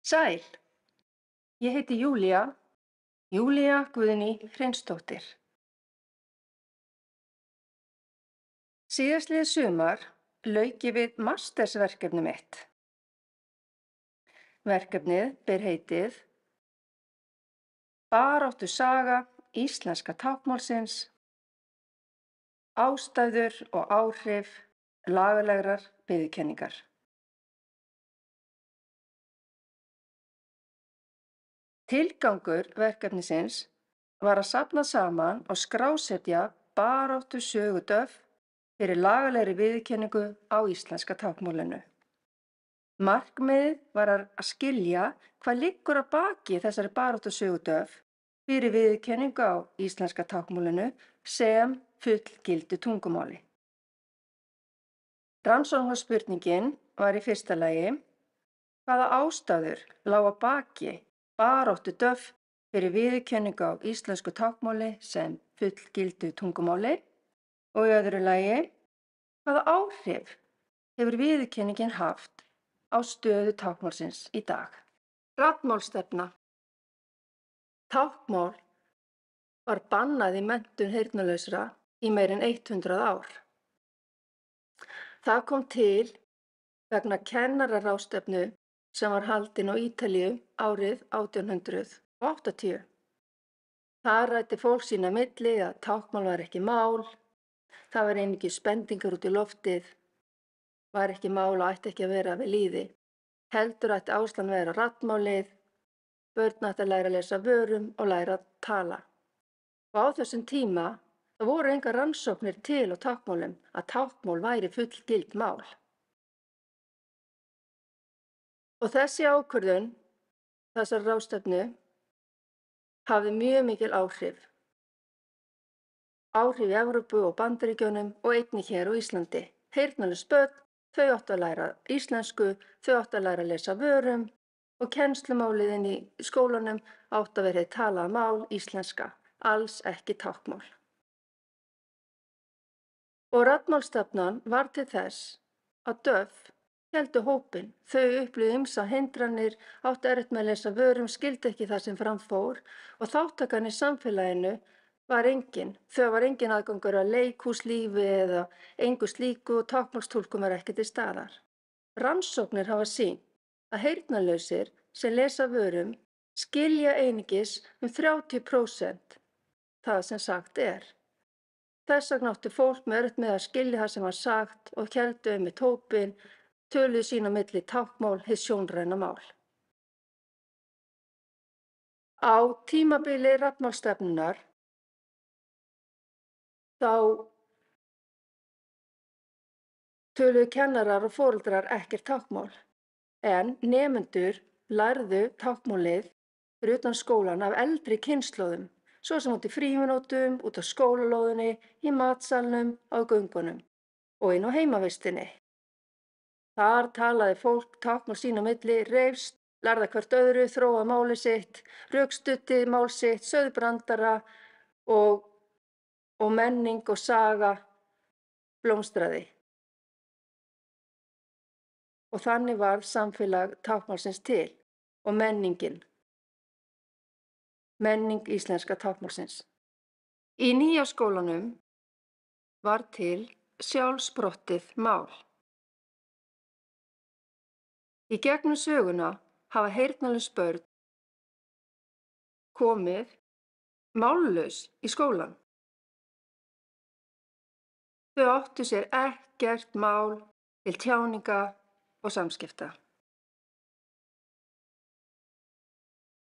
Sæl, ég heiti Júlía Guðný Hreinsdóttir. Síðastliðið sumar lauk ég við mastersverkefni mitt. Verkefnið ber heitið Baráttusaga íslenska táknmálsins, ástæður og áhrif lagalegrar viðurkenningar. Tilgangur verkefnisins var að safna saman og skrásetja baráttusögudöf fyrir lagalegri viðurkenningu á íslenska táknmálinu. Markmiðið var að skilja hvað liggur að baki þessari baráttusögudöf fyrir viðurkenningu á íslenska táknmálinu sem fullgildu tungumáli. Rannsóknarspurningin var í fyrsta lagi: hvaða ástæður lágu að baki baráttudöf fyrir viðurkenningu á íslensku táknmáli sem fullgildu tungumáli? Og í öðru lagi, hvaða áhrif hefur viðurkenningin haft á stöðu táknmálsins í dag? Raddmálsstefna. Táknmál var bannað í menntun heyrnarlausra í meira en 100 ár. Það kom til vegna kennararáðstefnu sem var haldin á Ítalíu árið 1880. Þar ræddi fólk sín á milli að táknmál var ekki mál, það var einungis bendingar út í loftið, var ekki mál og ætti ekki að vera við lýði. Heldur ætti áherslan að vera á raddmálið, börn ætti að læra að lesa vörum og læra að tala. Og á þessum tíma það voru engar rannsóknir til á táknmálum að táknmál væri fullgild mál. Og þessi ákvörðun þessar ráðstefnu hafði mjög mikil áhrif. Áhrif í Evrópu og Bandaríkjunum og einnig hér á Íslandi. Heyrnarlaus börn, þau áttu að læra íslensku, þau áttu að læra að lesa vörum og kennslumálið í skólanum áttu að vera talað mál íslenska, alls ekki táknmál. Og raddmálsstefnan var til þess að döf héldu hópinn. Þau upplifðu ýmsar hindranir, áttu erfitt með að lesa vörum, skildu ekki það sem fram fór og þátttakan í samfélaginu var engin. Þau var engin aðgangur að leikhúslífi eða engu slíku og táknmálstúlkun var ekki til staðar. Rannsóknir hafa sýnt að heyrnarlausir sem lesa vörum skilja einungis 30% það sem sagt er. Þess vegna áttu fólk með erfitt með að skilja það sem var sagt og héldu með hópinn, töluðu sín á milli táknmál hið sjónræna mál. Á tímabili raddmálsstefnunnar þá töluðu kennarar og foreldrar ekkert táknmál, en nemendur lærðu táknmálið fyrir utan skólann af eldri kynslóðum, svo sem út í frímínútum, út á skólalóðinni, í matsalnum, á göngunum og inn á heimavistinni. Þar talaði fólk táknmál sín á milli, reifst, lærði hvert öðru, þróaði máli sitt, rökstuddi mál sitt, sögðu brandara og menning og saga blómstraði. Og þannig varð samfélag táknmálsins til og menning íslenska táknmálsins. Í nýja skólanum var til sjálfsprottið mál. Í gegnum söguna hafa heyrnarlaus börn komið mállaus í skólann. Þau áttu sér ekkert mál til tjáninga og samskipta.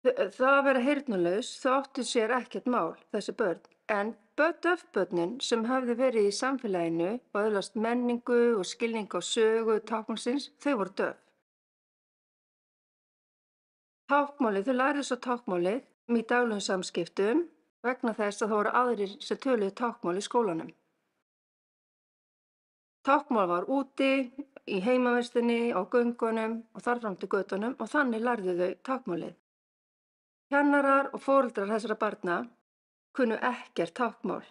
Það að vera heyrnarlaus, þau áttu sér ekkert mál, þessi börn, en döfbörnin sem höfðu verið í samfélaginu og öðlast menningu og skilning á sögu táknmálsins, þau voru döf. Táknmálið, þau lærðu svo táknmálið í daglegum samskiptum vegna þess að það voru aðrir sem töluðu táknmál í skólanum. Táknmál var úti, í heimavistinni, á göngunum og þar fram til götunum og þannig lærðu þau táknmálið. Kennarar og foreldrar þessara barna kunnu ekkert táknmál.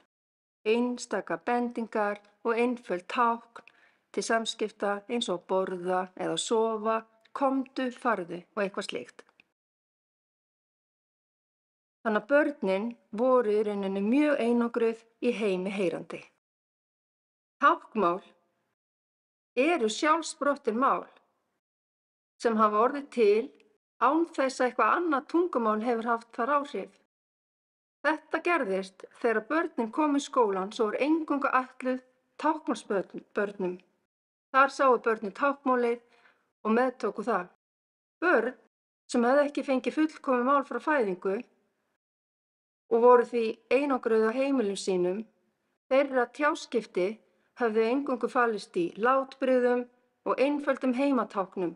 Einstaka bendingar og einföld tákn til samskipta eins og að borða eða sofa komdu, farðu og eitthvað slíkt. Þannig að börnin voru í rauninni mjög einangruð í heimi heyrandi. Táknmál eru sjálfsprottin mál sem hafa orðið til án þess að eitthvað annað tungumál hefur haft þar áhrif. Þetta gerðist þegar börnin komu í skólann svo voru eingöngu ætluð táknmálsbörnum. Þar sáu börnin táknmálið og meðtóku það. Börn sem hefðu ekki fengið fullkomið mál frá fæðingu og voru því einangruð á heimilum sínum, þeirra tjáskipti höfðu eingöngu falist í látbrigðum og einföldum heimatáknum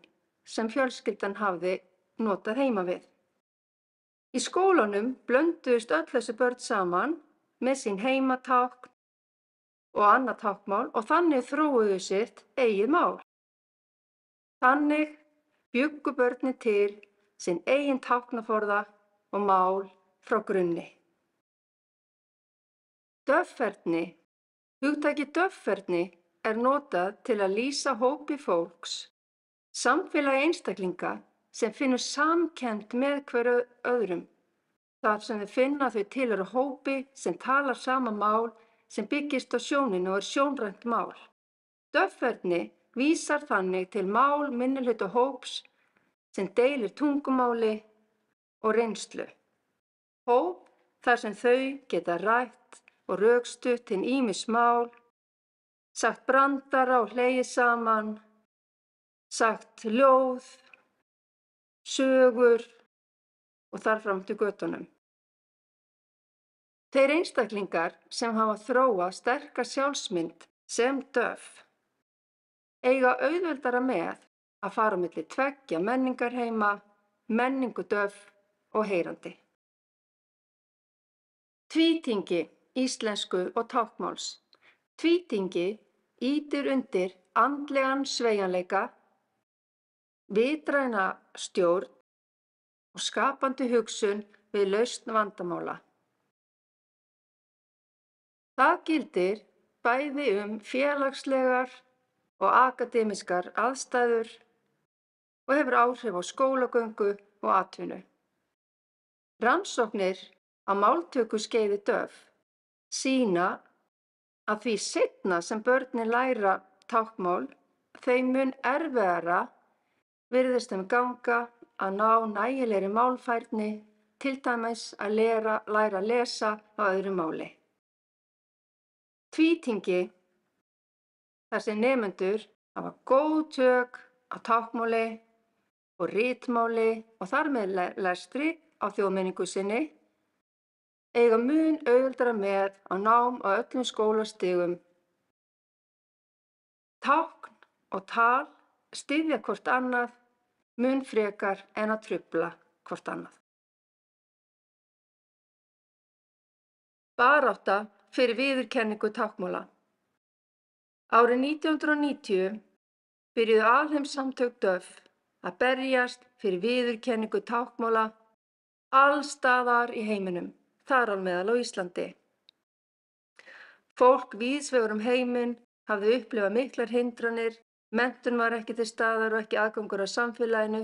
sem fjölskyldan hafði notað heima við. Í skólanum blönduðust öll þessi börn saman með sín heimatákn og annað táknmál og þannig þróuðu sitt eigið mál. Þannig bjuggu börnin til sinn eigin táknaforða og mál frá grunni. Döffærni. Hugtakið döffærni er notað til að lýsa hópi fólks, samfélagi einstaklinga sem finnur samkennd með hverju öðrum, þar sem þau finna þau tilheyra hópi sem talar sama mál sem byggist á sjóninu og er sjónrænt mál. Döffærni vísar þannig til mál minnihluta hóps sem deilir tungumáli og reynslu. Hóp þar sem þau geta rætt og rökstutt hinn ýmis mál, sagt brandara og hlegið saman, sagt ljóð, sögur og þar fram til götunum. Þeir einstaklingar sem hafa þróað sterka sjálfsmynd sem döff eiga auðveldara með að fara á milli tveggja menningarheima, menningu döff og heyrandi. Tvítyngji íslensku og táknmáls. Tvítyngji ýtir undir andlegan sveigjanleika, vitræna stjórn og skapandi hugsun við lausn vandamála. Það gildir bæði félagslegar og akademískar aðstæður og hefur áhrif á skólagöngu og atvinnu. Rannsóknir á máltökuskeiði döff sýna að því seinna sem börnin læra táknmál, þeim mun erfiðara virðist þeim ganga að ná nægilegri málfærni, til dæmis að læra að lesa á öðru máli. Tvítyngji, þar sem nemendur hafa góð tök á táknmáli og ritmáli og þar með lestri á þjóðmenningu sinni, eiga mun auðveldara með að nám á öllum skólastigum. Tákn og tal styðja hvort annað mun frekar en að trufla hvort annað. Barátta fyrir viðurkenningu táknmála. Árið 1990 byrjuðu alheimssamtök döff að berjast fyrir viðurkenningu táknmála alls staðar í heiminum, þar á meðal á Íslandi. Fólk víðs vegar heiminn hafði upplifað miklar hindranir, menntun var ekki til staðar og ekki aðgangur að samfélaginu,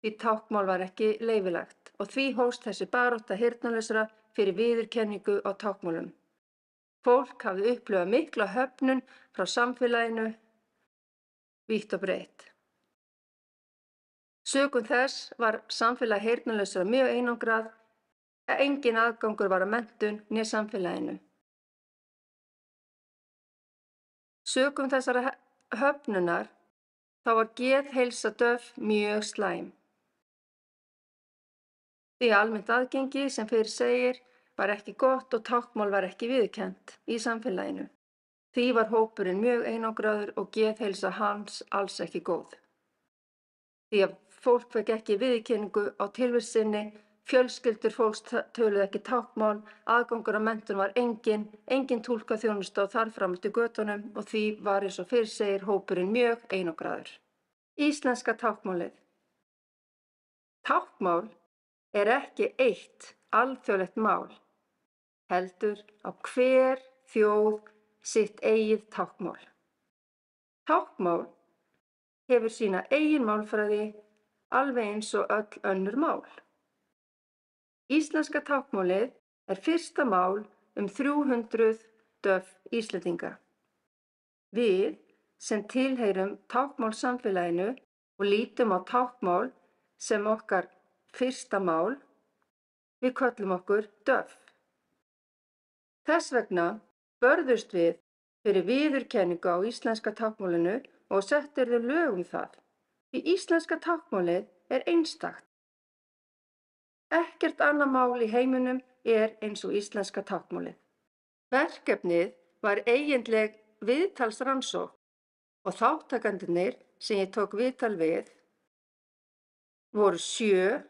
því táknmál var ekki leyfilegt og því hófst þessi barátta heyrnarlausra fyrir viðurkenningu á táknmálum. Fólk hafði upplifað mikla höfnun frá samfélaginu, vítt og breitt. Sökum þess var samfélag heyrnarlausra mjög einangrað, engin aðgangur var að menntun né samfélaginu. Sökum þessara höfnunar þá var geðheilsa döff mjög slæm. Því almennt aðgengi sem fyrr segir var ekki gott og táknmál var ekki viðurkennt í samfélaginu. Því var hópurinn mjög einangraður og geðheilsa hans alls ekki góð. Því að fólk fékk ekki viðurkenningu á tilvist sinni, fjölskyldur fólks töluðu ekki táknmál, aðgangur að menntun var engin túlkaþjónusta og þar fram eftir götunum og því var eins og fyrr segir hópurinn mjög einangraður. Íslenska táknmálið. Táknmál er ekki eitt alþjóðlegt mál, heldur á hver þjóð sitt eigið táknmál. Táknmál hefur sína eigin málfræði alveg eins og öll önnur mál. Íslenska táknmálið er fyrsta mál 300 döff Íslendinga. Við sem tilheyrum táknmálssamfélaginu og lítum á táknmál sem okkar fyrsta mál, við köllum okkur döff. Þess vegna börðust við fyrir viðurkenningu á íslenska táknmálinu og settirðu lög það. Því íslenska táknmálið er einstakt. Ekkert annað mál í heiminum er eins og íslenska táknmálið. Verkefnið var eigindleg viðtalsrannsókn og þátttakendur sem ég tók viðtal við voru 7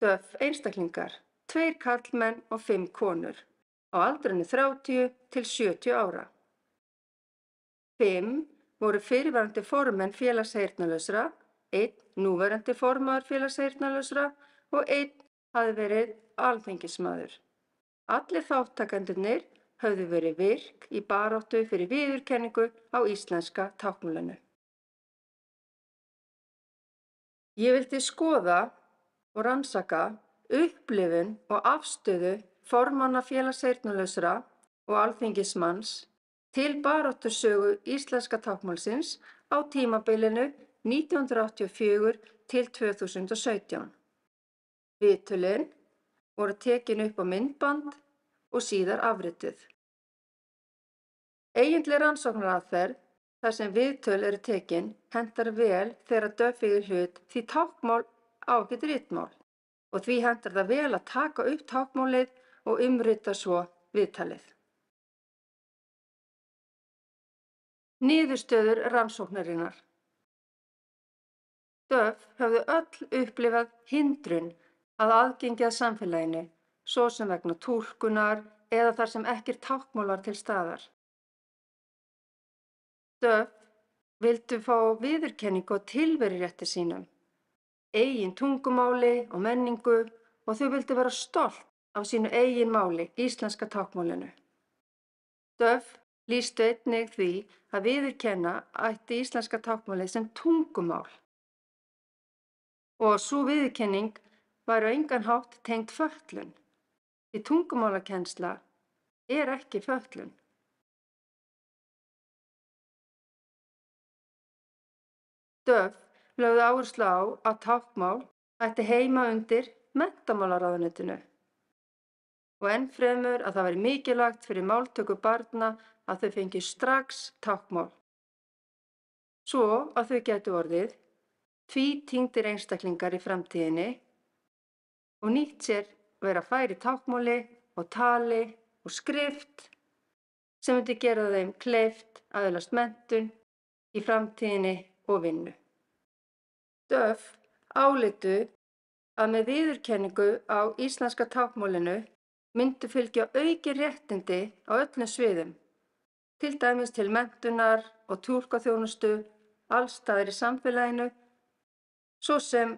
döff einstaklingar, 2 karlmenn og 5 konur á aldrinum 30 til 70 ára. 5 voru fyrrverandi formenn félags heyrnarlausra, 1 núverandi formaður félags heyrnarlausra og 1 hafði verið alþingismaður. Allir þátttakendur höfðu verið virk í baráttu fyrir viðurkenningu á íslenska táknmálinu. Ég vildi skoða og rannsaka upplifun og afstöðu formanna félags heyrnarlausra og alþingismanns til baráttusögu íslenska táknmálsins á tímabilinu 1984 til 2017. Viðtölin voru tekin upp á myndband og síðar afrituð. Eigindleg rannsóknaraðferð þar sem viðtöl eru tekin hentar vel þegar döff eiga í hlut því táknmál á ekkert ritmál og því hentar það vel að taka upp táknmálið og umrita svo viðtalið. Niðurstöður rannsóknarinnar. Döff höfðu öll upplifað hindrun að aðgengi að samfélaginu, svo sem vegna túlkunar eða þar sem ekkert táknmál var til staðar. Döff vildu fá viðurkenningu á tilverurétti sínum, eigin tungumáli og menningu og þau vildu vera stolt af sínu eigin máli, íslenska táknmálinu. Döff lýstu einnig því að viðurkenna ætti íslenska táknmálið sem tungumál og sú viðurkenning var á engan hátt tengd fötlun, því tungumálakennsla er ekki fötlun. Döff lögðu áherslu á að táknmál ætti heima undir menntamálaráðuneytinu og ennfremur að það væri mikilvægt fyrir máltöku barna að þau fengju strax táknmál, svo að þau gætu orðið tvítyngdir einstaklingar í framtíðinni og nýtt sér vera fær í táknmáli og tali og skrift sem myndi gera þeim kleift að öðlast menntun í framtíðinni og vinnu. Döff álitu að með viðurkenningu á íslenska táknmálinu myndu fylgja aukin réttindi á öllum sviðum, til dæmis til menntunar og túlkaþjónustu alls staðar í samfélaginu, svo sem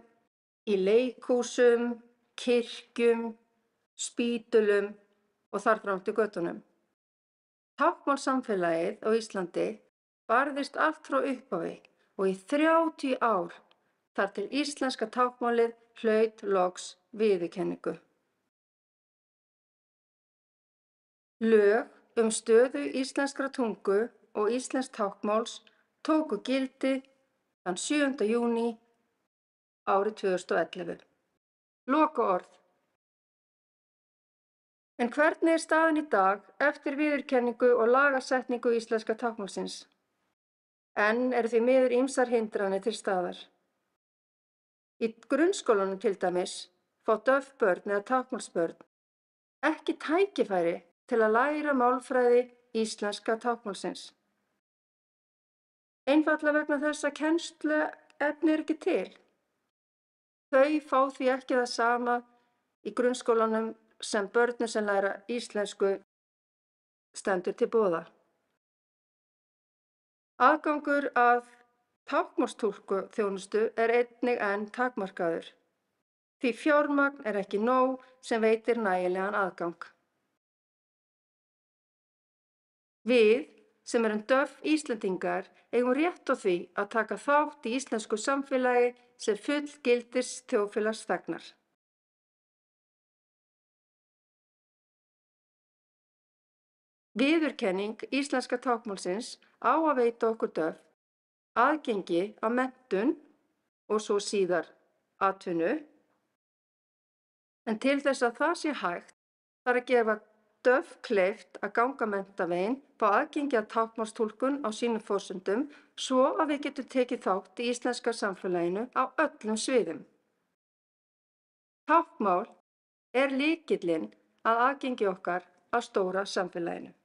í leikhúsum, kirkjum, spítulum og þar fram eftir götunum. Táknmálssamfélagið á Íslandi barðist allt frá upphafi og í 30 ár þar til íslenska táknmálið hlaut loks viðurkenningu. Lög stöðu íslenskrar tungu og íslensks táknmáls tóku gildi þann 7. júní árið 2011. Lokaorð. En hvernig er staðan í dag eftir viðurkenningu og lagasetningu íslenska táknmálsins? Enn eru því miður ýmsar hindranir til staðar. Í grunnskólanum til dæmis fá döff börn eða táknmálsbörn ekki tækifæri til að læra málfræði íslenska táknmálsins. Einfaldlega vegna þess að kennsluefni er ekki til. Þau fá því ekki það sama í grunnskólanum sem börnum sem læra íslensku stendur til boða. Aðgangur að táknmálstúlkuþjónustu er einnig enn takmarkaður, því fjármagn er ekki nóg sem veitir nægilegan aðgang. Við sem erum döff Íslendingar eigum rétt á því að taka þátt í íslensku samfélagi sem fullgildis þjóðfélagsþegnar. Viðurkenning íslenska táknmálsins á að veita okkur DÖFF aðgengi að menntun og svo síðar atvinnu, en til þess að það sé hægt þarf að gefa DÖFF kleift að ganga menntaveginn, fá aðgengi að táknmálstúlkun á sínum forsendum svo að við getum tekið þátt í íslenska samfélaginu á öllum sviðum. Táknmál er lykillinn að aðgengi okkar að stóra samfélaginu.